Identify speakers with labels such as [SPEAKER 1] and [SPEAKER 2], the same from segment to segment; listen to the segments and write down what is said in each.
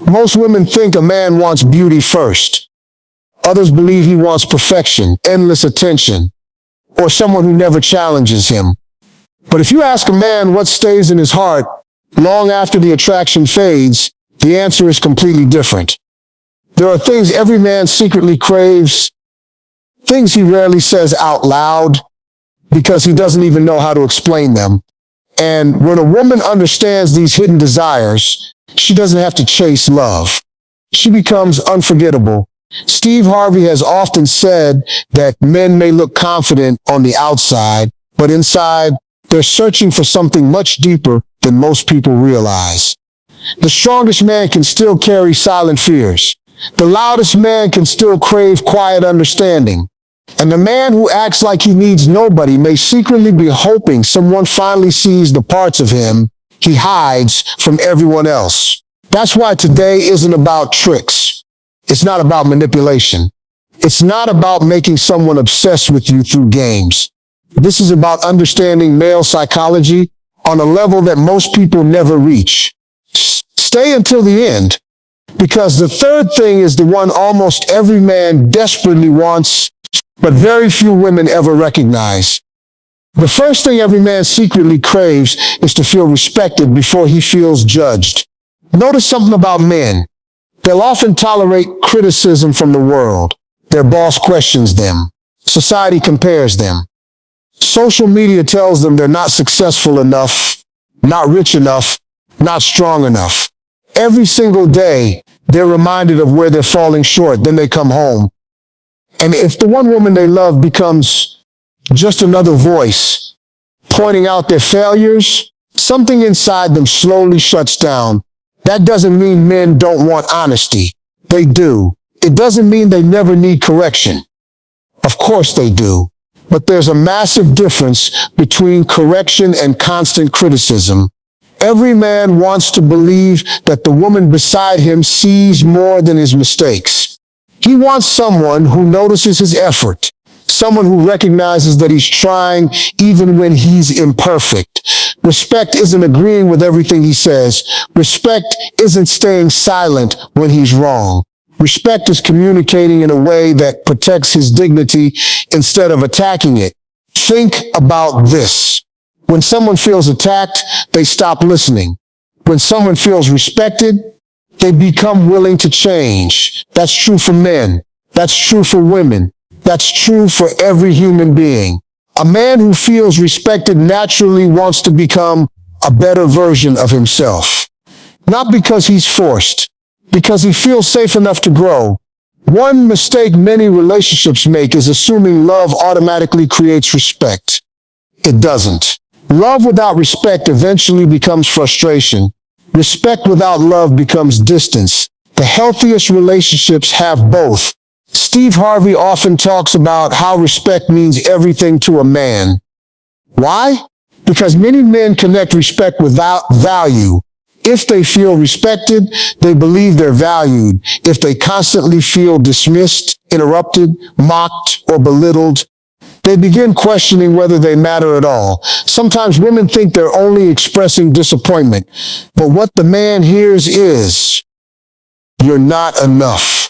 [SPEAKER 1] Most women think a man wants beauty first. Others believe he wants perfection, endless attention, or someone who never challenges him. But if you ask a man what stays in his heart long after the attraction fades, the answer is completely different. There are things every man secretly craves, things he rarely says out loud because he doesn't even know how to explain them. And when a woman understands these hidden desires, she doesn't have to chase love. She becomes unforgettable. Steve Harvey has often said that men may look confident on the outside, but inside, they're searching for something much deeper than most people realize. The strongest man can still carry silent fears. The loudest man can still crave quiet understanding. And the man who acts like he needs nobody may secretly be hoping someone finally sees the parts of him he hides from everyone else. That's why today isn't about tricks. It's not about manipulation. It's not about making someone obsessed with you through games. This is about understanding male psychology on a level that most people never reach. Stay until the end, because the third thing is the one almost every man desperately wants, but very few women ever recognize. The first thing every man secretly craves is to feel respected before he feels judged. Notice something about men. They'll often tolerate criticism from the world. Their boss questions them. Society compares them. Social media tells them they're not successful enough, not rich enough, not strong enough. Every single day, they're reminded of where they're falling short. Then they come home. And if the one woman they love becomes just another voice pointing out their failures, something inside them slowly shuts down. That doesn't mean men don't want honesty. They do. It doesn't mean they never need correction. Of course they do. But there's a massive difference between correction and constant criticism. Every man wants to believe that the woman beside him sees more than his mistakes. He wants someone who notices his effort, someone who recognizes that he's trying even when he's imperfect. Respect isn't agreeing with everything he says. Respect isn't staying silent when he's wrong. Respect is communicating in a way that protects his dignity instead of attacking it. Think about this. When someone feels attacked, they stop listening. When someone feels respected, they become willing to change. That's true for men. That's true for women. That's true for every human being. A man who feels respected naturally wants to become a better version of himself. Not because he's forced, because he feels safe enough to grow. One mistake many relationships make is assuming love automatically creates respect. It doesn't. Love without respect eventually becomes frustration. Respect without love becomes distance. The healthiest relationships have both. Steve Harvey often talks about how respect means everything to a man. Why? Because many men connect respect without value. If they feel respected, they believe they're valued. If they constantly feel dismissed, interrupted, mocked, or belittled, they begin questioning whether they matter at all. Sometimes women think they're only expressing disappointment, but what the man hears is, "You're not enough."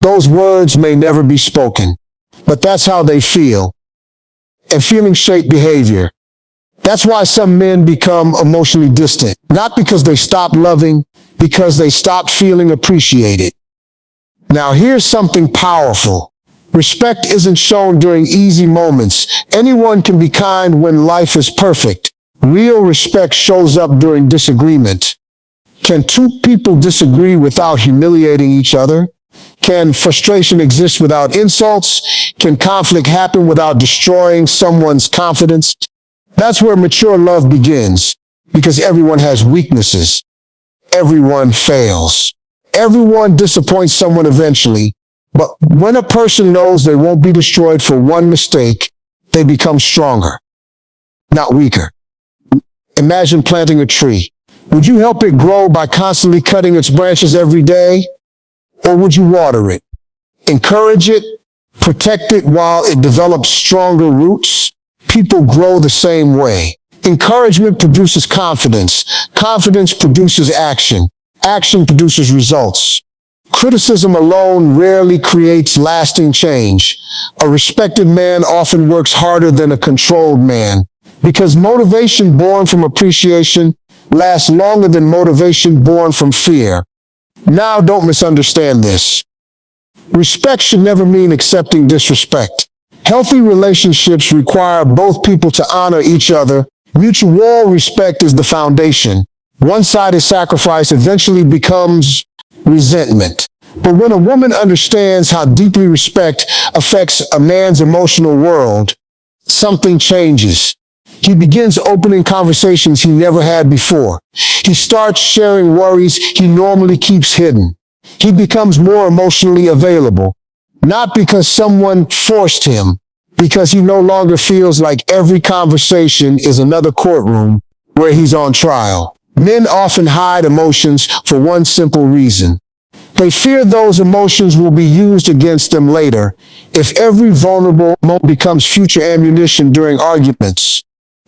[SPEAKER 1] Those words may never be spoken, but that's how they feel. And feelings shape behavior. That's why some men become emotionally distant, not because they stopped loving, because they stopped feeling appreciated. Now here's something powerful. Respect isn't shown during easy moments. Anyone can be kind when life is perfect. Real respect shows up during disagreement. Can two people disagree without humiliating each other? Can frustration exist without insults? Can conflict happen without destroying someone's confidence? That's where mature love begins, because everyone has weaknesses. Everyone fails. Everyone disappoints someone eventually. But when a person knows they won't be destroyed for one mistake, they become stronger, not weaker. Imagine planting a tree. Would you help it grow by constantly cutting its branches every day? Or would you water it, encourage it, protect it while it develops stronger roots? People grow the same way. Encouragement produces confidence. Confidence produces action. Action produces results. Criticism alone rarely creates lasting change. A respected man often works harder than a controlled man, because motivation born from appreciation lasts longer than motivation born from fear. Now, don't misunderstand this. Respect should never mean accepting disrespect. Healthy relationships require both people to honor each other. Mutual respect is the foundation. One-sided sacrifice eventually becomes resentment. But when a woman understands how deeply respect affects a man's emotional world, something changes. He begins opening conversations he never had before. He starts sharing worries he normally keeps hidden. He becomes more emotionally available, not because someone forced him, because he no longer feels like every conversation is another courtroom where he's on trial. Men often hide emotions for one simple reason. They fear those emotions will be used against them later. If every vulnerable moment becomes future ammunition during arguments,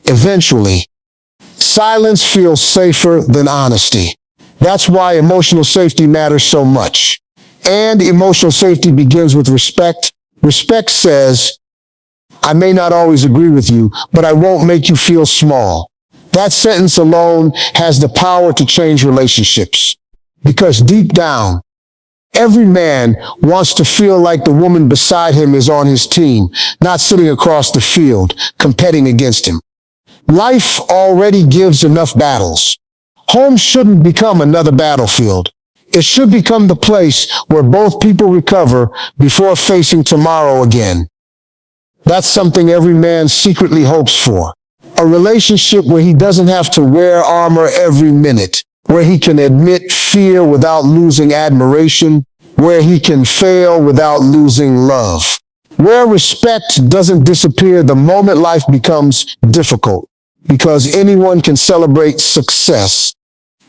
[SPEAKER 1] eventually, silence feels safer than honesty. That's why emotional safety matters so much. And emotional safety begins with respect. Respect says, I may not always agree with you, but I won't make you feel small. That sentence alone has the power to change relationships. Because deep down, every man wants to feel like the woman beside him is on his team, not sitting across the field, competing against him. Life already gives enough battles. Home shouldn't become another battlefield. It should become the place where both people recover before facing tomorrow again. That's something every man secretly hopes for. A relationship where he doesn't have to wear armor every minute, where he can admit fear without losing admiration, where he can fail without losing love, where respect doesn't disappear the moment life becomes difficult, because anyone can celebrate success.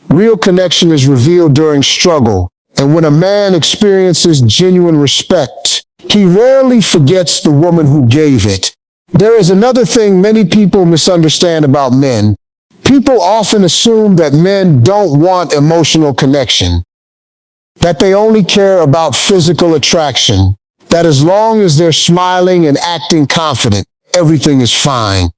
[SPEAKER 1] Real connection is revealed during struggle, and when a man experiences genuine respect, he rarely forgets the woman who gave it. There is another thing many people misunderstand about men. People often assume that men don't want emotional connection, that they only care about physical attraction, that as long as they're smiling and acting confident, everything is fine.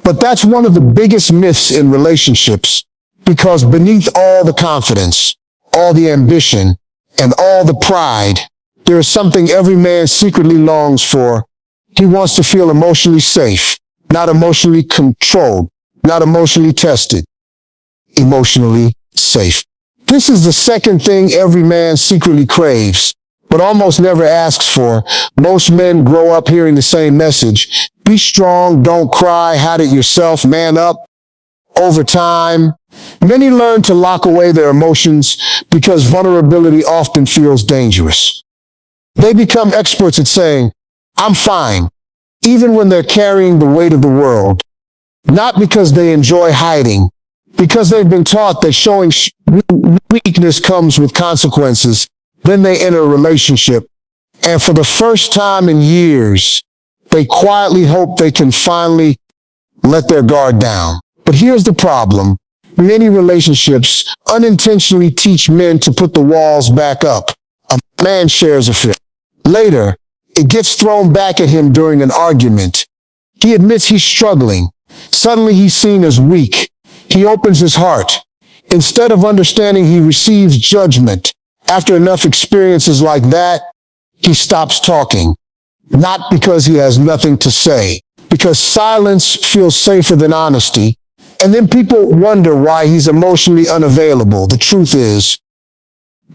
[SPEAKER 1] But that's one of the biggest myths in relationships, because beneath all the confidence, all the ambition, and all the pride, there is something every man secretly longs for. He wants to feel emotionally safe, not emotionally controlled, not emotionally tested, emotionally safe. This is the second thing every man secretly craves, but almost never asks for. Most men grow up hearing the same message. Be strong, don't cry, hide it yourself, man up. Over time, many learn to lock away their emotions because vulnerability often feels dangerous. They become experts at saying, I'm fine, even when they're carrying the weight of the world. Not because they enjoy hiding, because they've been taught that showing weakness comes with consequences. Then they enter a relationship, and for the first time in years, they quietly hope they can finally let their guard down. But here's the problem. Many relationships unintentionally teach men to put the walls back up. A man shares a fear. Later, it gets thrown back at him during an argument. He admits he's struggling. Suddenly he's seen as weak. He opens his heart. Instead of understanding, he receives judgment. After enough experiences like that, he stops talking. Not because he has nothing to say, because silence feels safer than honesty. And then people wonder why he's emotionally unavailable. The truth is,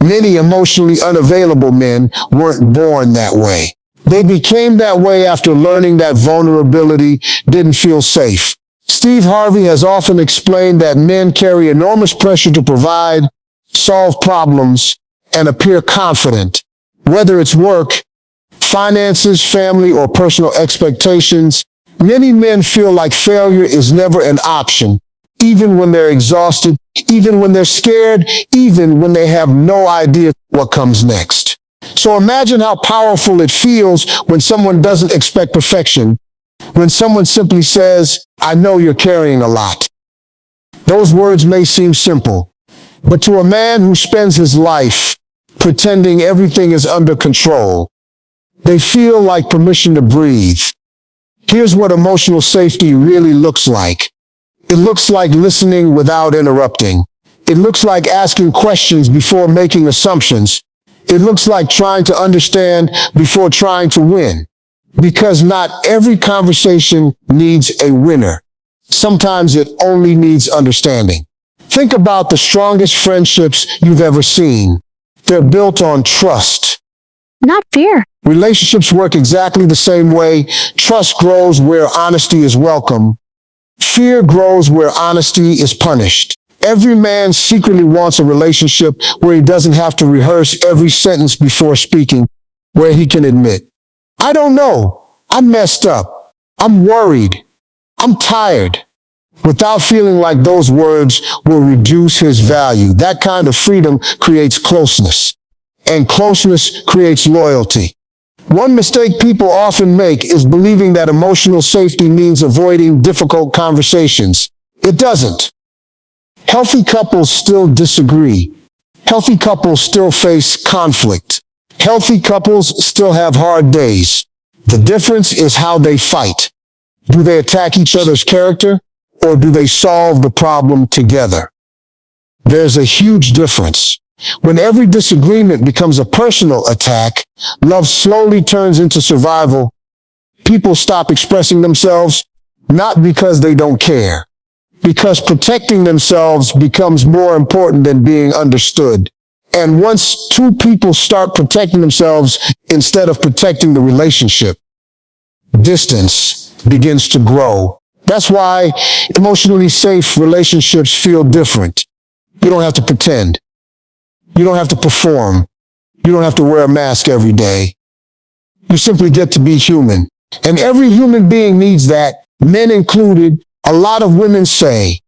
[SPEAKER 1] many emotionally unavailable men weren't born that way. They became that way after learning that vulnerability didn't feel safe. Steve Harvey has often explained that men carry enormous pressure to provide, solve problems, and appear confident. Whether it's work, finances, family, or personal expectations, many men feel like failure is never an option, even when they're exhausted, even when they're scared, even when they have no idea what comes next. So imagine how powerful it feels when someone doesn't expect perfection, when someone simply says, I know you're carrying a lot. Those words may seem simple, But to a man who spends his life pretending everything is under control, they feel like permission to breathe. Here's what emotional safety really looks like. It looks like listening without interrupting. It looks like asking questions before making assumptions. It looks like trying to understand before trying to win. Because not every conversation needs a winner. Sometimes it only needs understanding. Think about the strongest friendships you've ever seen. They're built on trust.
[SPEAKER 2] Not fear.
[SPEAKER 1] Relationships work exactly the same way. Trust grows where honesty is welcome. Fear grows where honesty is punished. Every man secretly wants a relationship where he doesn't have to rehearse every sentence before speaking, where he can admit, I don't know, I messed up, I'm worried, I'm tired, without feeling like those words will reduce his value. That kind of freedom creates closeness, and closeness creates loyalty. One mistake people often make is believing that emotional safety means avoiding difficult conversations. It doesn't. Healthy couples still disagree. Healthy couples still face conflict. Healthy couples still have hard days. The difference is how they fight. Do they attack each other's character, or do they solve the problem together? There's a huge difference. When every disagreement becomes a personal attack, love slowly turns into survival. People stop expressing themselves, not because they don't care, because protecting themselves becomes more important than being understood. And once two people start protecting themselves instead of protecting the relationship, distance begins to grow. That's why emotionally safe relationships feel different. You don't have to pretend. You don't have to perform. You don't have to wear a mask every day. You simply get to be human. And every human being needs that, men included. A lot of women say,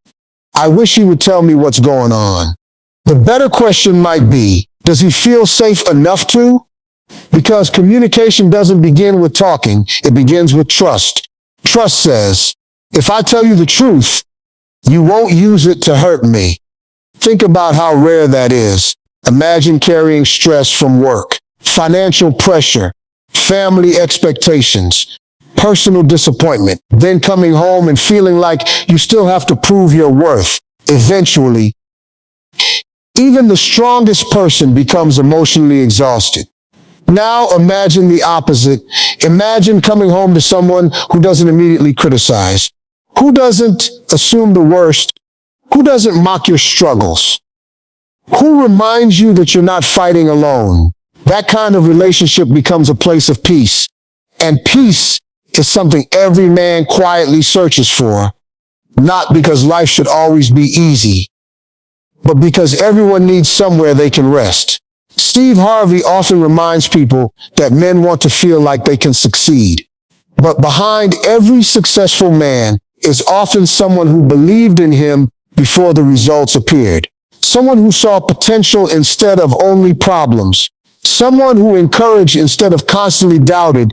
[SPEAKER 1] I wish he would tell me what's going on. The better question might be, does he feel safe enough to? Because communication doesn't begin with talking, it begins with trust. Trust says, if I tell you the truth, you won't use it to hurt me. Think about how rare that is. Imagine carrying stress from work, financial pressure, family expectations, personal disappointment, then coming home and feeling like you still have to prove your worth. Eventually, even the strongest person becomes emotionally exhausted. Now imagine the opposite. Imagine coming home to someone who doesn't immediately criticize, who doesn't assume the worst, who doesn't mock your struggles, who reminds you that you're not fighting alone. That kind of relationship becomes a place of peace. And peace is something every man quietly searches for, not because life should always be easy, but because everyone needs somewhere they can rest. Steve Harvey often reminds people that men want to feel like they can succeed. But behind every successful man is often someone who believed in him before the results appeared. Someone who saw potential instead of only problems. Someone who encouraged instead of constantly doubted.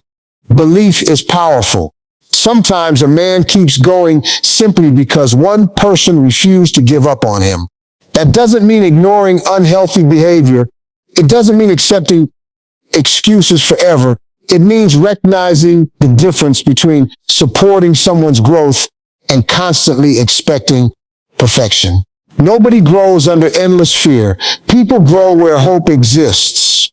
[SPEAKER 1] Belief is powerful. Sometimes a man keeps going simply because one person refused to give up on him. That doesn't mean ignoring unhealthy behavior. It doesn't mean accepting excuses forever. It means recognizing the difference between supporting someone's growth and constantly expecting perfection. Nobody grows under endless fear. People grow where hope exists.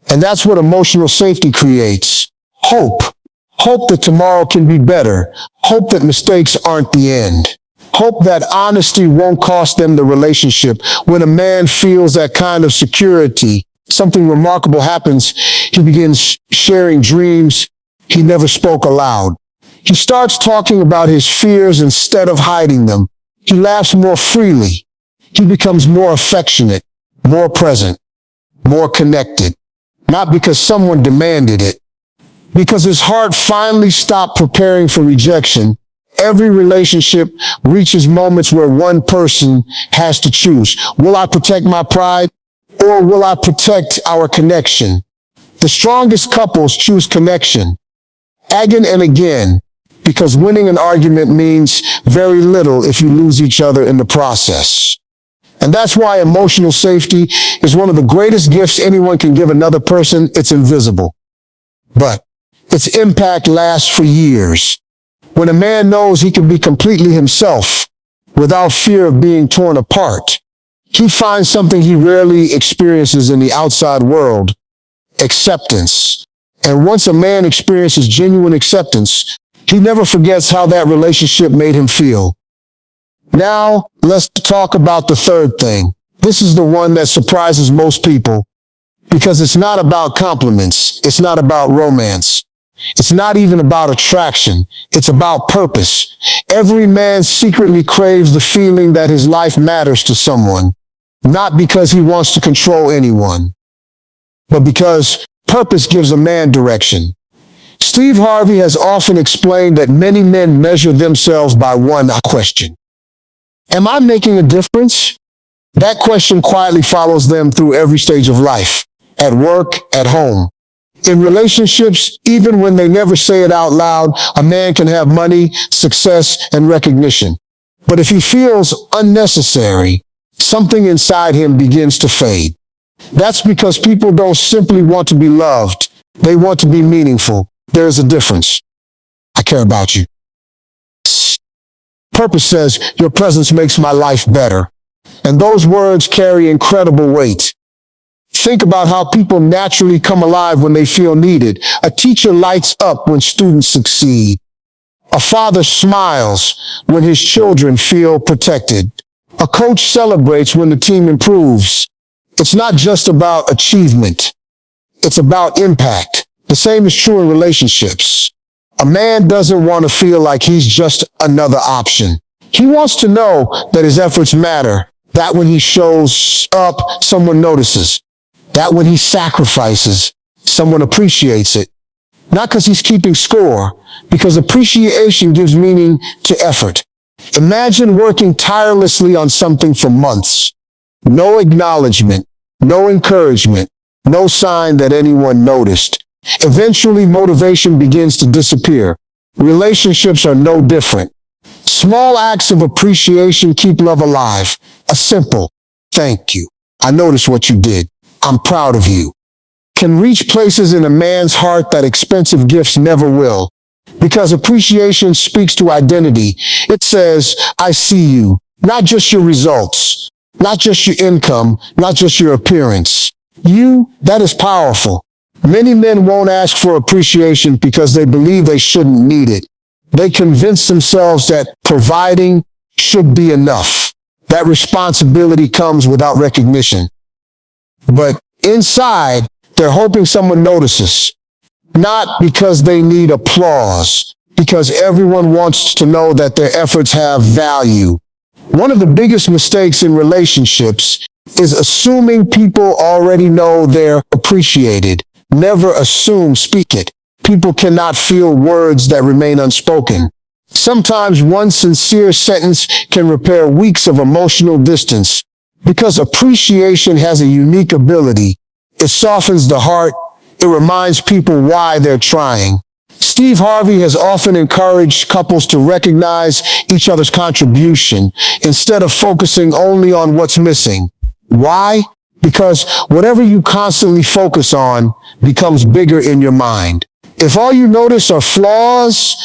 [SPEAKER 1] And that's what emotional safety creates. Hope. Hope that tomorrow can be better. Hope that mistakes aren't the end. Hope that honesty won't cost them the relationship. When a man feels that kind of security, something remarkable happens. He begins sharing dreams he never spoke aloud. He starts talking about his fears instead of hiding them. He laughs more freely. He becomes more affectionate, more present, more connected. Not because someone demanded it, because his heart finally stopped preparing for rejection. Every relationship reaches moments where one person has to choose. Will I protect my pride, or will I protect our connection? The strongest couples choose connection, again and again, because winning an argument means very little if you lose each other in the process. And that's why emotional safety is one of the greatest gifts anyone can give another person. It's invisible, but its impact lasts for years. When a man knows he can be completely himself without fear of being torn apart, he finds something he rarely experiences in the outside world: acceptance. And once a man experiences genuine acceptance, he never forgets how that relationship made him feel. Now, let's talk about the third thing. This is the one that surprises most people because it's not about compliments. It's not about romance. It's not even about attraction. It's about purpose. Every man secretly craves the feeling that his life matters to someone, not because he wants to control anyone, but because purpose gives a man direction. Steve Harvey has often explained that many men measure themselves by one question: am I making a difference? That question quietly follows them through every stage of life, at work, at home. In relationships, even when they never say it out loud, a man can have money, success, and recognition. But if he feels unnecessary, something inside him begins to fade. That's because people don't simply want to be loved. They want to be meaningful. There's a difference. I care about you. Purpose says, your presence makes my life better. And those words carry incredible weight. Think about how people naturally come alive when they feel needed. A teacher lights up when students succeed. A father smiles when his children feel protected. A coach celebrates when the team improves. It's not just about achievement. It's about impact. The same is true in relationships. A man doesn't want to feel like he's just another option. He wants to know that his efforts matter, that when he shows up, someone notices, that when he sacrifices, someone appreciates it. Not because he's keeping score, because appreciation gives meaning to effort. Imagine working tirelessly on something for months. No acknowledgement, no encouragement, no sign that anyone noticed. Eventually, motivation begins to disappear. Relationships are no different. Small acts of appreciation keep love alive. A simple "thank you, I noticed what you did, I'm proud of you," can reach places in a man's heart that expensive gifts never will. Because appreciation speaks to identity. It says, I see you, not just your results, not just your income, not just your appearance. You, that is powerful. Many men won't ask for appreciation because they believe they shouldn't need it. They convince themselves that providing should be enough. That responsibility comes without recognition. But inside, they're hoping someone notices. Not because they need applause, because everyone wants to know that their efforts have value. One of the biggest mistakes in relationships is assuming people already know they're appreciated. Never assume, speak it. People cannot feel words that remain unspoken. Sometimes one sincere sentence can repair weeks of emotional distance. Because appreciation has a unique ability. It softens the heart. It reminds people why they're trying. Steve Harvey has often encouraged couples to recognize each other's contribution instead of focusing only on what's missing. Why? Because whatever you constantly focus on becomes bigger in your mind. If all you notice are flaws,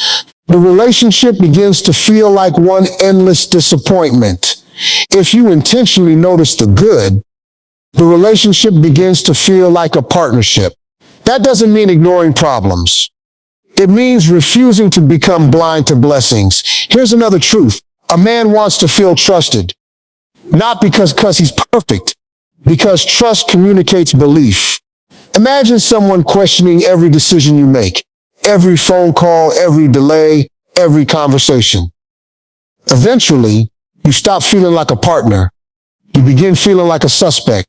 [SPEAKER 1] the relationship begins to feel like one endless disappointment. If you intentionally notice the good, the relationship begins to feel like a partnership. That doesn't mean ignoring problems. It means refusing to become blind to blessings. Here's another truth. A man wants to feel trusted. Not because he's perfect, because trust communicates belief. Imagine someone questioning every decision you make, every phone call, every delay, every conversation. Eventually, you stop feeling like a partner. You begin feeling like a suspect.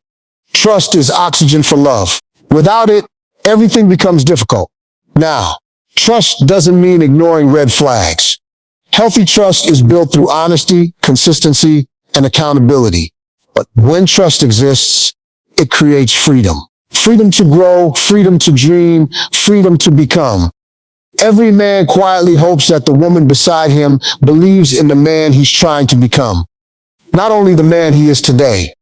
[SPEAKER 1] Trust is oxygen for love. Without it, everything becomes difficult. Now, trust doesn't mean ignoring red flags. Healthy trust is built through honesty, consistency, and accountability. But when trust exists, it creates freedom. Freedom to grow, freedom to dream, freedom to become. Every man quietly hopes that the woman beside him believes in the man he's trying to become. not only the man he is today.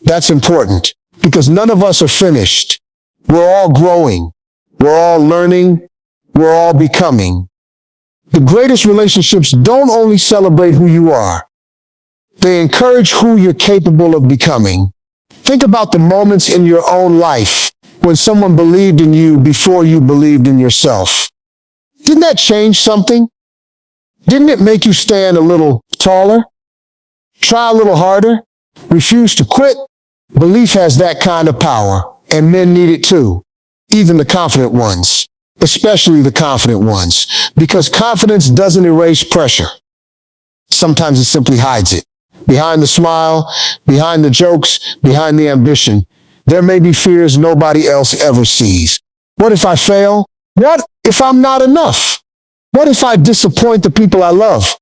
[SPEAKER 1] That's important because none of us are finished. We're all growing. We're all learning. We're all becoming. The greatest relationships don't only celebrate who you are. They encourage who you're capable of becoming. Think about the moments in your own life when someone believed in you before you believed in yourself. Didn't that change something? Didn't it make you stand a little taller? Try a little harder? Refuse to quit? Belief has that kind of power, and men need it too. Even the confident ones. Especially the confident ones. Because confidence doesn't erase pressure. Sometimes it simply hides it. Behind the smile, behind the jokes, behind the ambition, there may be fears nobody else ever sees. What if I fail? What if I'm not enough? What if I disappoint the people I love?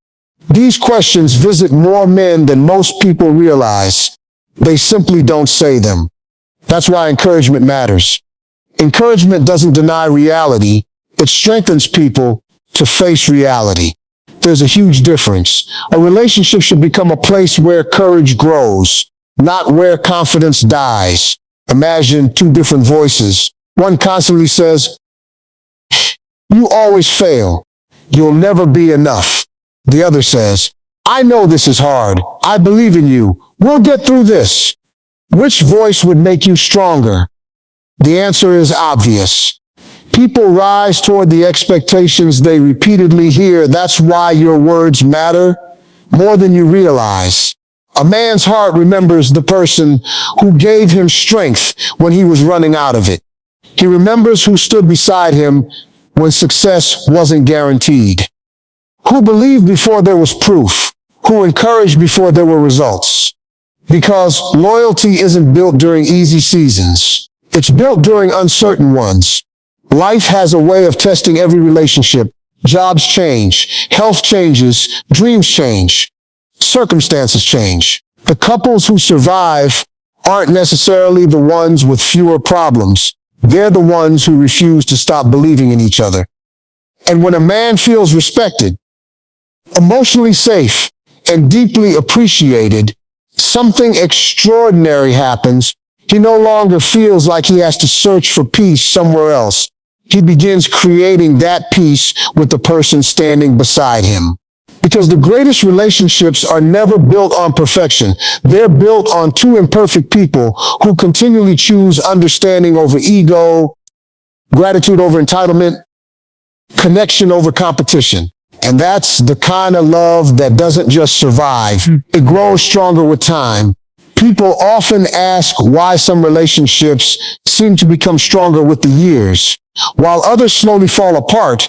[SPEAKER 1] These questions visit more men than most people realize. They simply don't say them. That's why encouragement matters. Encouragement doesn't deny reality. It strengthens people to face reality. There's a huge difference. A relationship should become a place where courage grows, not where confidence dies. Imagine two different voices. One constantly says, "You always fail. You'll never be enough." The other says, "I know this is hard. I believe in you. We'll get through this." Which voice would make you stronger? The answer is obvious. People rise toward the expectations they repeatedly hear. That's why your words matter more than you realize. A man's heart remembers the person who gave him strength when he was running out of it. He remembers who stood beside him when success wasn't guaranteed. Who believed before there was proof. Who encouraged before there were results. Because loyalty isn't built during easy seasons. It's built during uncertain ones. Life has a way of testing every relationship. Jobs change, health changes, dreams change, circumstances change. The couples who survive aren't necessarily the ones with fewer problems. They're the ones who refuse to stop believing in each other. And when a man feels respected, emotionally safe, and deeply appreciated, something extraordinary happens. He no longer feels like he has to search for peace somewhere else. He begins creating that peace with the person standing beside him. Because the greatest relationships are never built on perfection. They're built on two imperfect people who continually choose understanding over ego, gratitude over entitlement, connection over competition. And that's the kind of love that doesn't just survive. It grows stronger with time. People often ask why some relationships seem to become stronger with the years, while others slowly fall apart,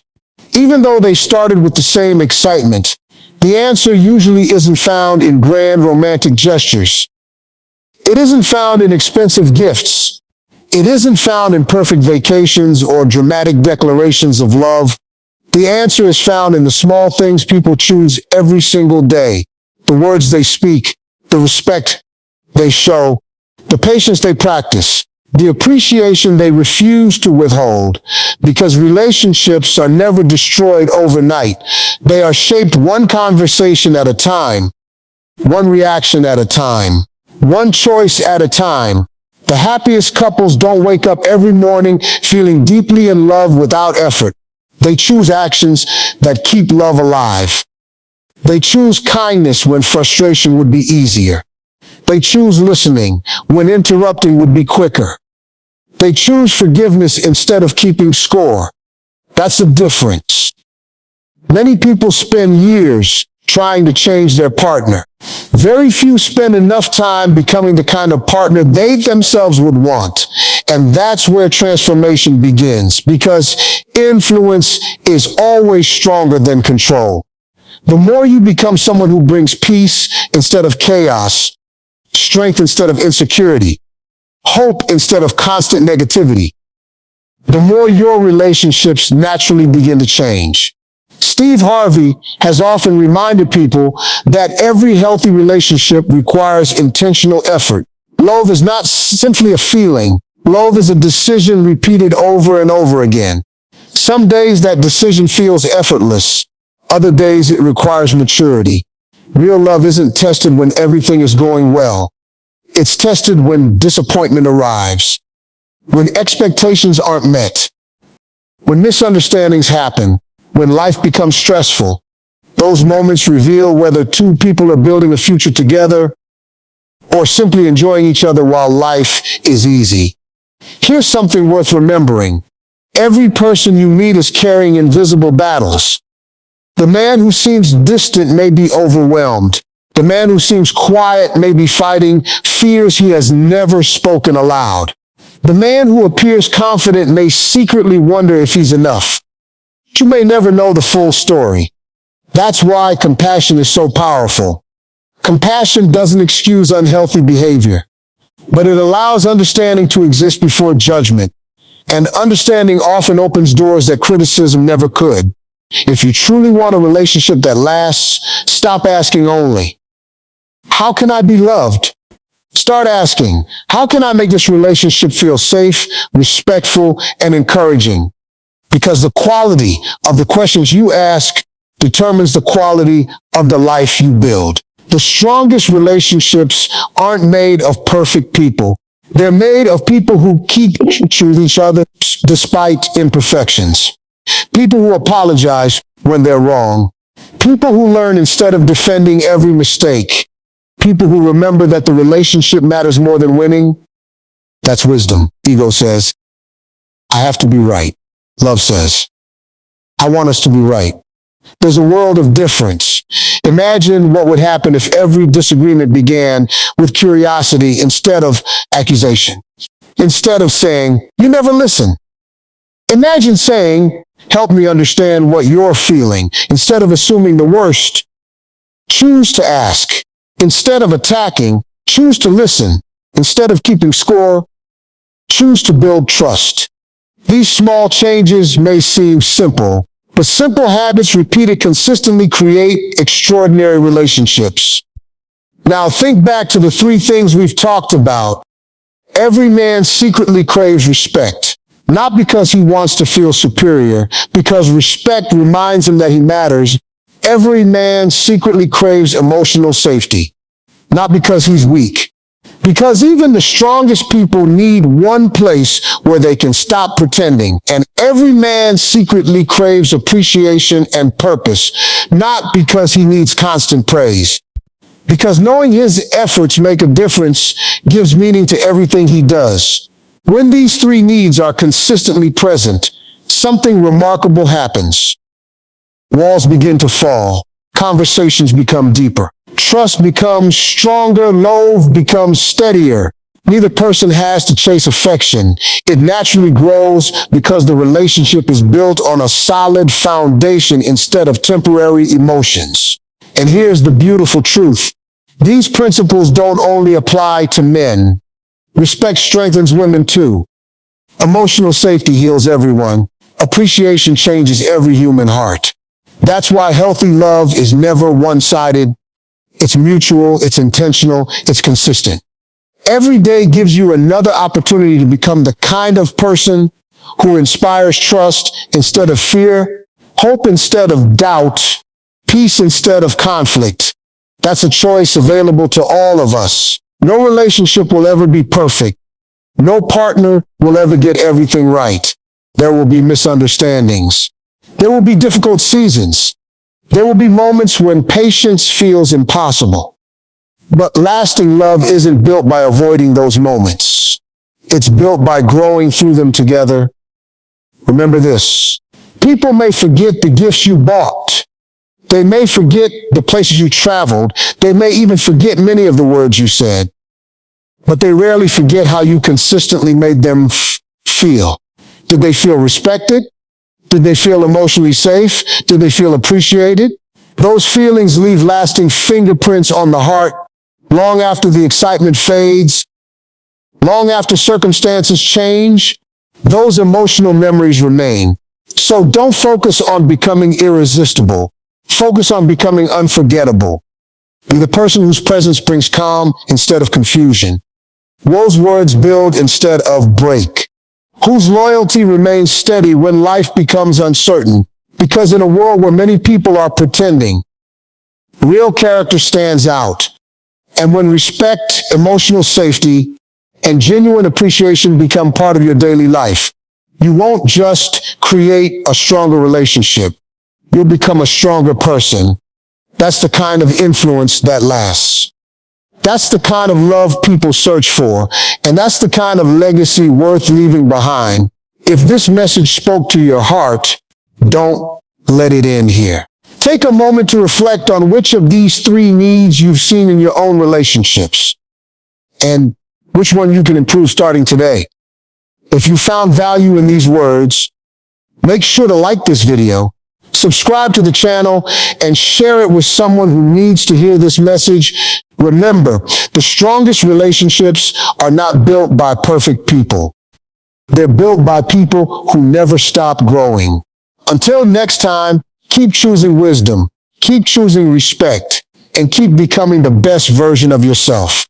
[SPEAKER 1] even though they started with the same excitement. The answer usually isn't found in grand romantic gestures. It isn't found in expensive gifts. It isn't found in perfect vacations or dramatic declarations of love. The answer is found in the small things people choose every single day. The words they speak, the respect they show, the patience they practice, the appreciation they refuse to withhold. Because relationships are never destroyed overnight. They are shaped one conversation at a time, one reaction at a time, one choice at a time. The happiest couples don't wake up every morning feeling deeply in love without effort. They choose actions that keep love alive. They choose kindness when frustration would be easier. They choose listening when interrupting would be quicker. They choose forgiveness instead of keeping score. That's the difference. Many people spend years trying to change their partner. Very few spend enough time becoming the kind of partner they themselves would want. And that's where transformation begins, because influence is always stronger than control. The more you become someone who brings peace instead of chaos, strength instead of insecurity, hope instead of constant negativity, the more your relationships naturally begin to change. Steve Harvey has often reminded people that every healthy relationship requires intentional effort. Love is not simply a feeling. Love is a decision repeated over and over again. Some days that decision feels effortless. Other days it requires maturity. Real love isn't tested when everything is going well. It's tested when disappointment arrives, when expectations aren't met, when misunderstandings happen, when life becomes stressful. Those moments reveal whether two people are building a future together or simply enjoying each other while life is easy. Here's something worth remembering. Every person you meet is carrying invisible battles. The man who seems distant may be overwhelmed. The man who seems quiet may be fighting fears he has never spoken aloud. The man who appears confident may secretly wonder if he's enough. You may never know the full story. That's why compassion is so powerful. Compassion doesn't excuse unhealthy behavior, but it allows understanding to exist before judgment. And understanding often opens doors that criticism never could. If you truly want a relationship that lasts, stop asking only, "How can I be loved?" Start asking, "How can I make this relationship feel safe, respectful, and encouraging?" Because the quality of the questions you ask determines the quality of the life you build. The strongest relationships aren't made of perfect people. They're made of people who keep choosing each other despite imperfections. People who apologize when they're wrong. People who learn instead of defending every mistake. People who remember that the relationship matters more than winning. That's wisdom. Ego says, "I have to be right." Love says, "I want us to be right." There's a world of difference. Imagine what would happen if every disagreement began with curiosity instead of accusation. Instead of saying, "You never listen." Imagine saying, "Help me understand what you're feeling." Instead of assuming the worst, choose to ask. Instead of attacking, choose to listen. Instead of keeping score, choose to build trust. These small changes may seem simple, but simple habits repeated consistently create extraordinary relationships. Now think back to the three things we've talked about. Every man secretly craves respect, not because he wants to feel superior, because respect reminds him that he matters. Every man secretly craves emotional safety, not because he's weak, because even the strongest people need one place where they can stop pretending. And every man secretly craves appreciation and purpose, not because he needs constant praise, because knowing his efforts make a difference gives meaning to everything he does. When these three needs are consistently present, something remarkable happens. Walls begin to fall. Conversations become deeper. Trust becomes stronger. Love becomes steadier. Neither person has to chase affection. It naturally grows because the relationship is built on a solid foundation instead of temporary emotions. And here's the beautiful truth. These principles don't only apply to men. Respect strengthens women too. Emotional safety heals everyone. Appreciation changes every human heart. That's why healthy love is never one-sided. It's mutual, it's intentional, it's consistent. Every day gives you another opportunity to become the kind of person who inspires trust instead of fear, hope instead of doubt, peace instead of conflict. That's a choice available to all of us. No relationship will ever be perfect. No partner will ever get everything right. There will be misunderstandings. There will be difficult seasons. There will be moments when patience feels impossible. But lasting love isn't built by avoiding those moments. It's built by growing through them together. Remember this. People may forget the gifts you bought. They may forget the places you traveled. They may even forget many of the words you said. But they rarely forget how you consistently made them feel. Did they feel respected? Did they feel emotionally safe? Did they feel appreciated? Those feelings leave lasting fingerprints on the heart long after the excitement fades, long after circumstances change. Those emotional memories remain. So don't focus on becoming irresistible. Focus on becoming unforgettable. Be the person whose presence brings calm instead of confusion. Whose words build instead of break. Whose loyalty remains steady when life becomes uncertain. Because in a world where many people are pretending, Real character stands out. And when respect, emotional safety, and genuine appreciation become part of your daily life, you won't just create a stronger relationship. You'll become a stronger person. That's the kind of influence that lasts. That's the kind of love people search for, and that's the kind of legacy worth leaving behind. If this message spoke to your heart, don't let it end here. Take a moment to reflect on which of these three needs you've seen in your own relationships, and which one you can improve starting today. If you found value in these words, make sure to like this video, subscribe to the channel, and share it with someone who needs to hear this message. Remember, the strongest relationships are not built by perfect people. They're built by people who never stop growing. Until next time, keep choosing wisdom, keep choosing respect, and keep becoming the best version of yourself.